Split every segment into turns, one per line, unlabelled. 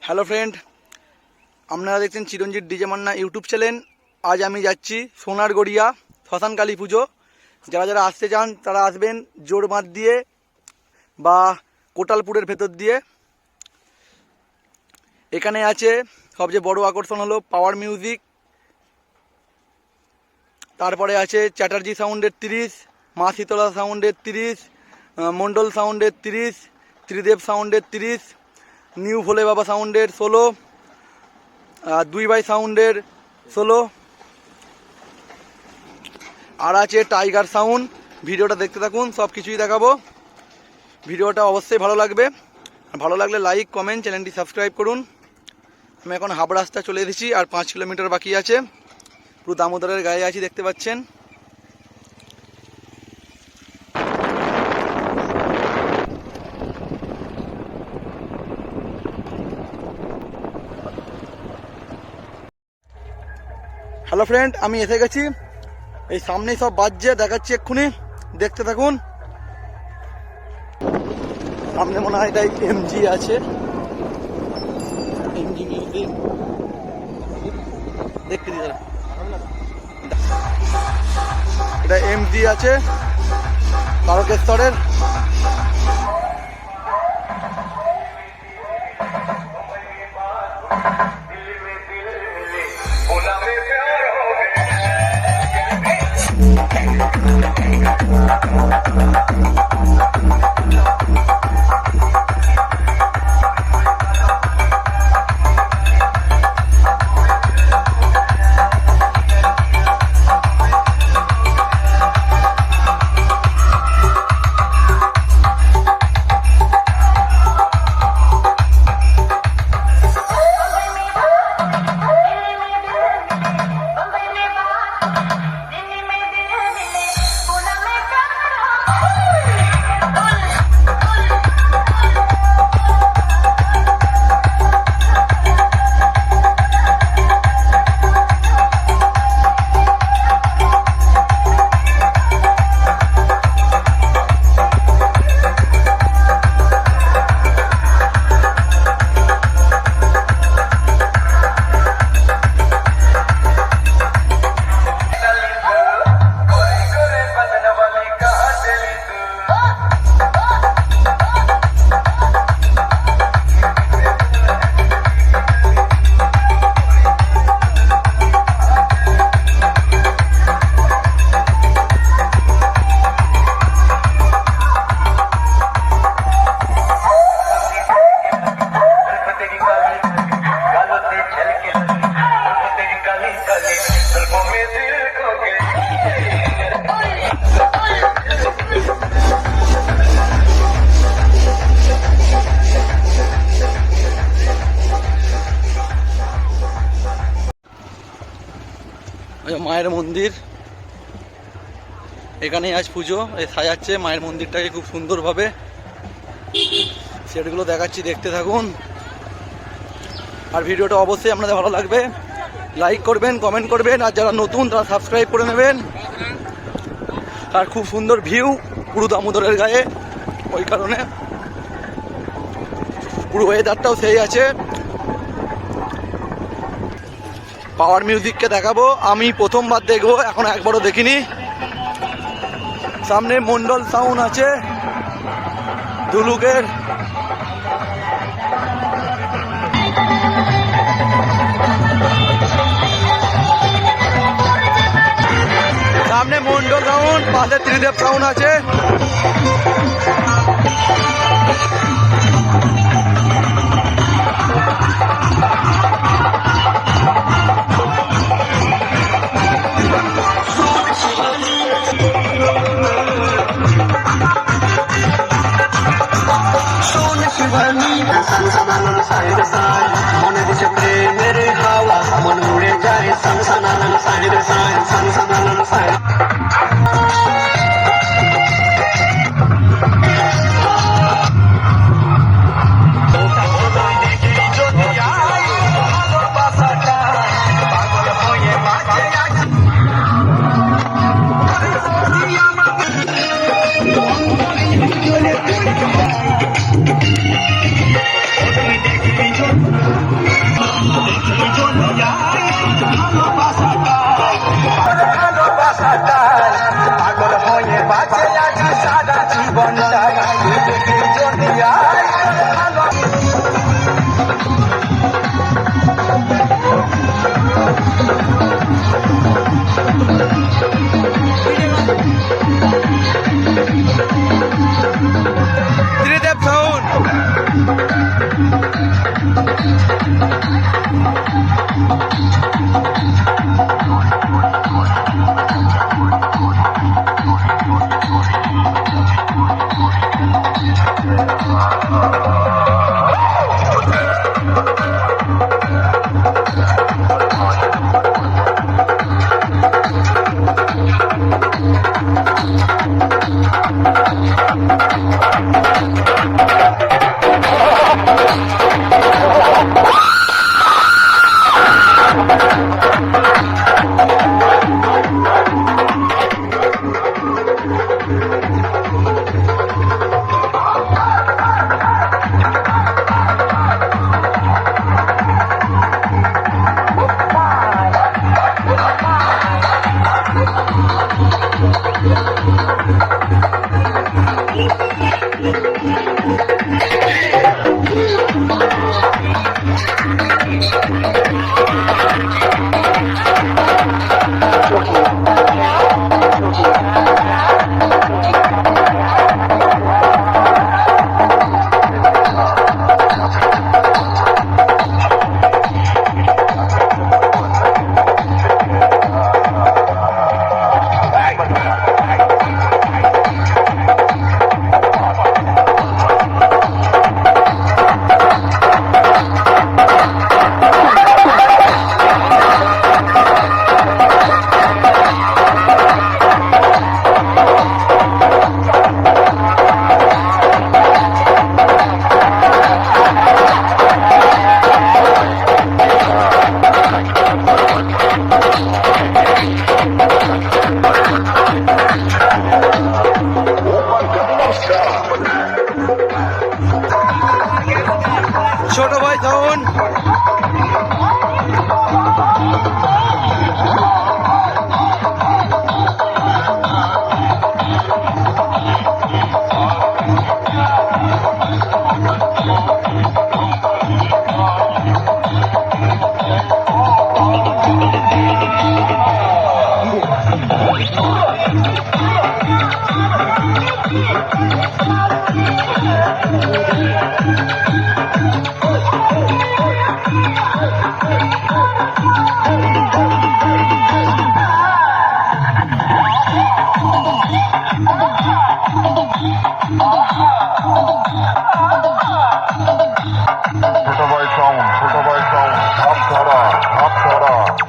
Hello friend, আপনারা দেখছেন চিরঞ্জিত DJ Manna YouTube channel. আজ আমি যাচ্ছি সোনারগড়িয়া শ্মশান কালী পুজো। যারা যারা আসতে চান তারা আসবেন জোরবাঁধ দিয়ে বা কোটালপুরের ভেতর দিয়ে। এখানে আছে সবচেয়ে বড় আকর্ষণ হলো পাওয়ার মিউজিক, তারপরে আছে চ্যাটার্জি সাউন্ডের 30, মা শীতলা সাউন্ডের 30, মণ্ডল সাউন্ডের 30, ত্রিদেব সাউন্ডের 30, নিউ ভোলে বাবা সাউন্ডের 16, 2 বাই সাউন্ডের 16, আর আছে টাইগার সাউন্ড। ভিডিওটা দেখতে থাকুন, সব কিছুই দেখাবো। ভিডিওটা অবশ্যই ভালো লাগবে, ভালো লাগলে লাইক কমেন্ট চ্যানেলটি সাবস্ক্রাইব করুন। আমি এখন হাব রাস্তা চলে এসেছি, আর 5 কিলোমিটার বাকি আছে। পুরো দামোদরের গায়ে আছি, দেখতে পাচ্ছেন। হ্যালো ফ্রেন্ড, আমি এসে গেছি। এই সামনেই সব বাজছে, দেখাচ্ছি এক্ষুনি, দেখতে থাকুন। সামনে মনে হয় এটাই এমজি আছে, এমজি মিউজিক দেখতে দিতে। এটা এমজি আছে তারকেশ্বরের। মায়ের মন্দির, এখানেই আজ পুজো। এই সাজাচ্ছে মায়ের মন্দিরটাকে খুব সুন্দরভাবে, সেগুলো দেখাচ্ছি, দেখতে থাকুন। আর ভিডিওটা অবশ্যই আপনাদের ভালো লাগবে, লাইক করবেন কমেন্ট করবেন, আর যারা নতুন তারা সাবস্ক্রাইব করে নেবেন। আর খুব সুন্দর ভিউ পুরো দামোদরের গায়ে, ওই কারণে পুরো ওয়েদারটাও সেই আছে। পাওয়ার মিউজিককে দেখাবো, আমি প্রথমবার দেখবো, এখন একবারও দেখিনি। সামনে মন্ডল সাউন্ড আছে দুলুকের। সামনে মন্ডল সাউন্ড, পাশে ত্রিদেব সাউন্ড আছে।
মনে দিছে প্রেমের হাওয়া, মন উড়ে যায় সানসানান সাইড সাইড সানসানান সাইড।
ছোট ভাই সাউন্ড।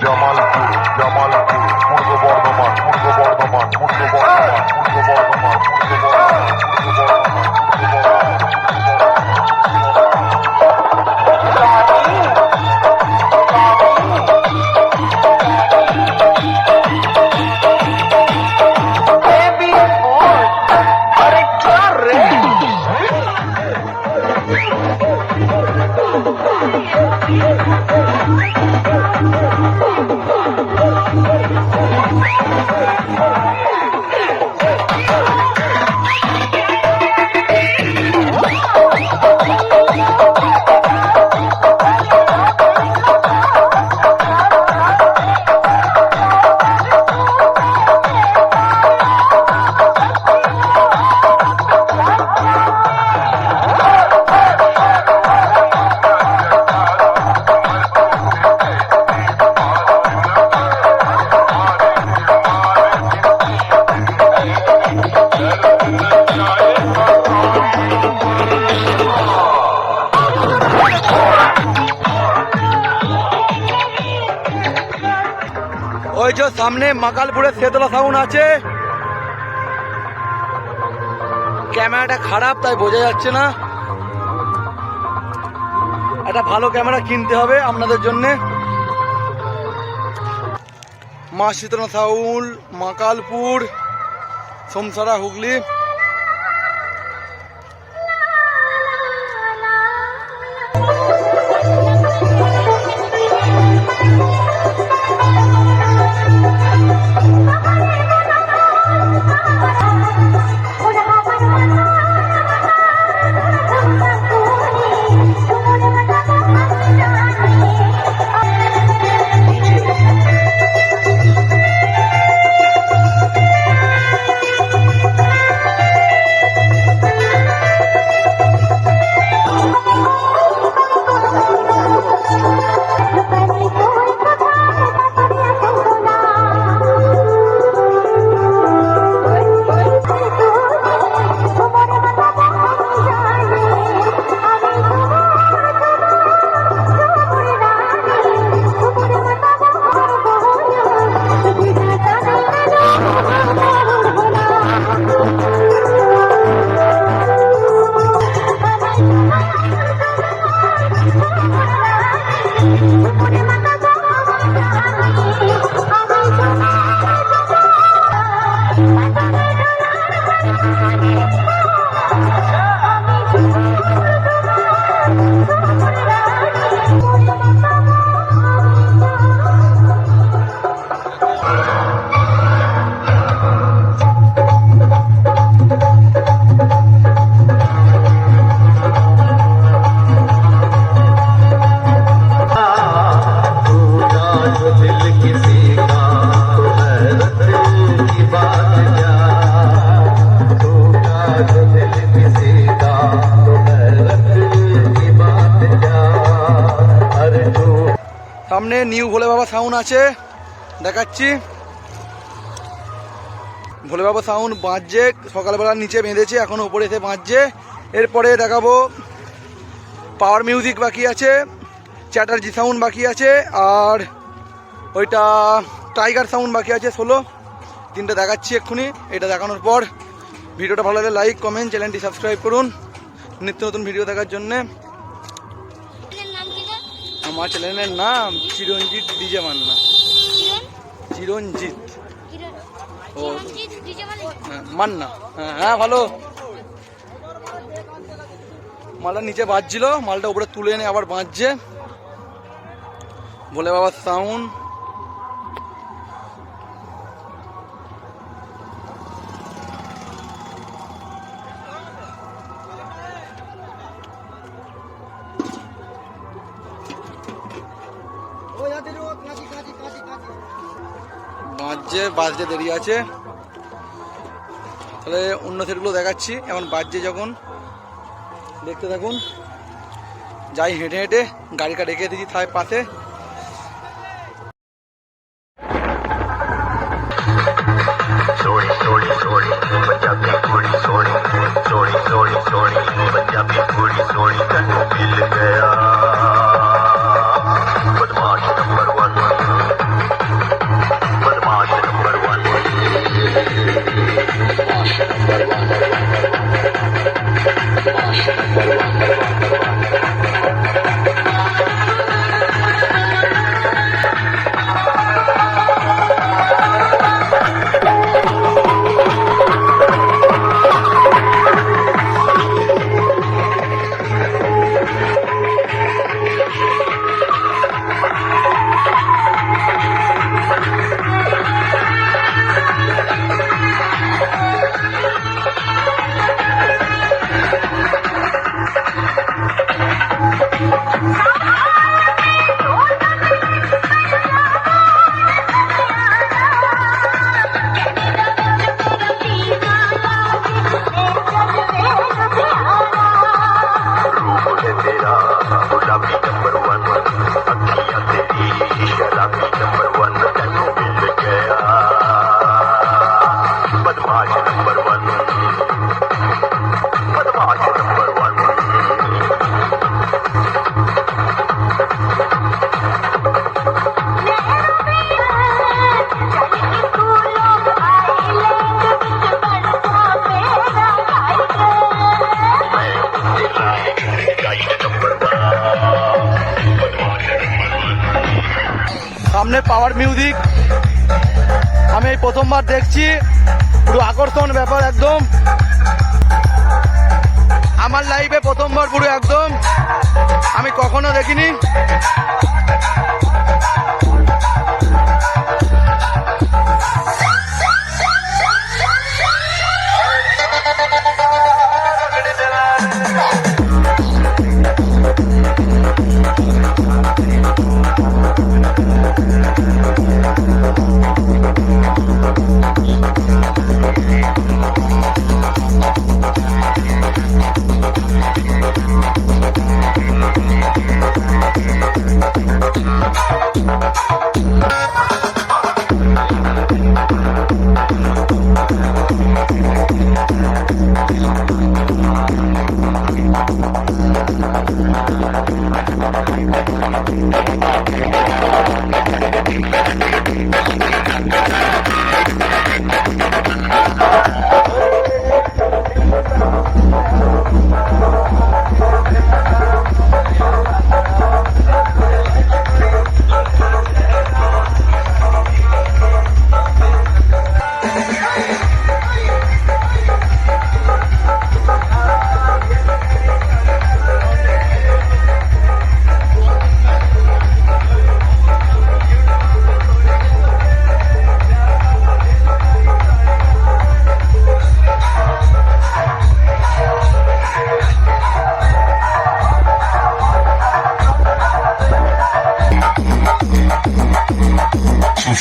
জামালপুর জামালপুর পূর্ব বর্ধমান পূর্ব বর্ধমান পূর্ব বর্ধমান পূর্ব বর্ধমান পূর্ব বর্ধমান পূর্ব
ওই যে সামনে মাকালপুরের শেতলা সাউন্ড আছে, ক্যামেরাটা খারাপ তাই বোঝা যাচ্ছে না। একটা ভালো ক্যামেরা কিনতে হবে আপনাদের জন্যে। মা শীতলা সাউন্ড, মাকালপুর, সোমসারা, হুগলি। সামনে নিউ ভোলে বাবা সাউন্ড আছে, দেখাচ্ছি। ভোলে বাবা সাউন্ড বাজছে, সকালবেলা নিচে বেঁধেছে, এখন উপরে এসে বাজছে। এরপরে দেখাবো পাওয়ার মিউজিক বাকি আছে, চ্যাটার্জি সাউন্ড বাকি আছে, আর ওইটা টাইগার সাউন্ড বাকি আছে 16। তিনটে দেখাচ্ছি এক্ষুনি। এটা দেখানোর পর ভিডিওটা ভালো লাগলে লাইক কমেন্ট, চ্যানেলটি সাবস্ক্রাইব করুন নিত্য নতুন ভিডিও দেখার জন্যে। আমার চ্যানেলের নাম চিরঞ্জিত ডিজে মান্না। চিরঞ্জিত ও মান্না। হ্যাঁ ভালো। মালটা নিচে বাজছিল, মালটা উপরে তুলে এনে আবার বাজছে। ভোলে বাবার সাউন্ড। বাজতে দেরি আছে, তাহলে অন্য সেটগুলো দেখাচ্ছি। এখন বাজছে যখন দেখতে থাকুন। যাই হেঁটে হেঁটে, গাড়িটা রেখে দিয়েছি তাই পাশে। সামনে পাওয়ার মিউজিক আমি এই প্রথমবার দেখছি, পুরো আকর্ষণ ব্যাপার একদম। আমার লাইফে প্রথমবার পুরো একদম, আমি কখনো দেখিনি।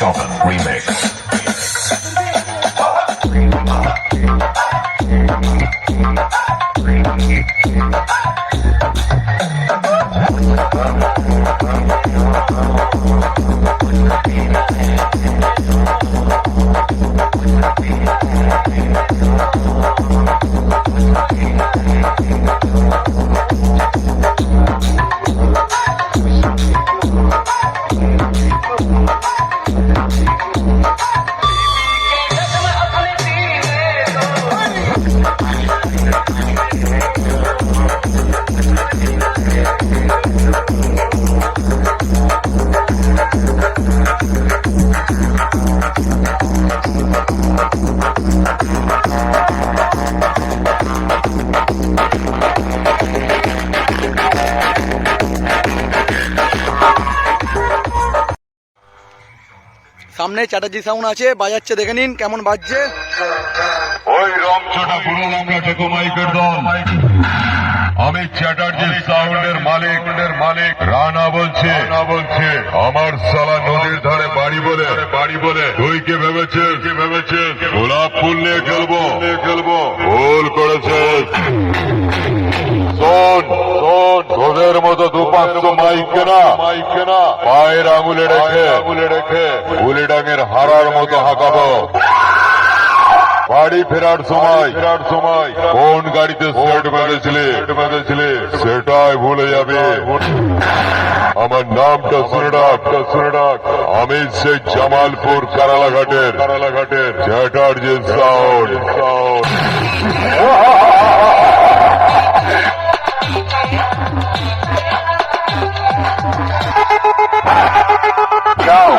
Shopping Remix.
সামনে চ্যাটার্জি সাউন্ড আছে, বাজাচ্ছে দেখে নিন কেমন বাজছে।
ওই রংচটা পুরো আমরা টেকো মাইকের দল। আমি চ্যাটার্জি সাউন্ডের মালিক রানা বলছে। আমার সালা নদীর ধারে বাড়ি বলে তুই কি ভেবেছিস গোলাপ ফুল নিয়ে খেলবো ভুল করেছিস। শোন তোদের মতো 2-500 মাইক কেনা পায়ের আঙুলে রেখে গুলি ডাঙের হারার মতো হাঁকাবো। বাড়ি ফেরার সময় কোন গাড়িতে সেট বেঁধেছিলে সেটাই ভুলে যাবে। আমার নামটা শুনে ডাক, আমি সেই জামালপুর কারালাঘাটের চ্যাটার্জি সাউন্ড। যাও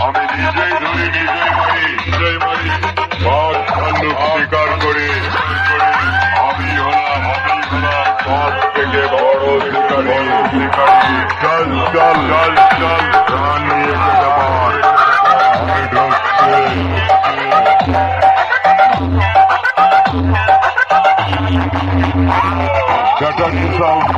আমি নিজেই মারি বাঘ ভাল্লুক শিকার করি। আমি হলাম সব থেকে বড় শিকারি। চল প্রাণ নিয়ে যেতে পার। আমি ঢুকছি। চ্যাটার্জি সাউন্ড।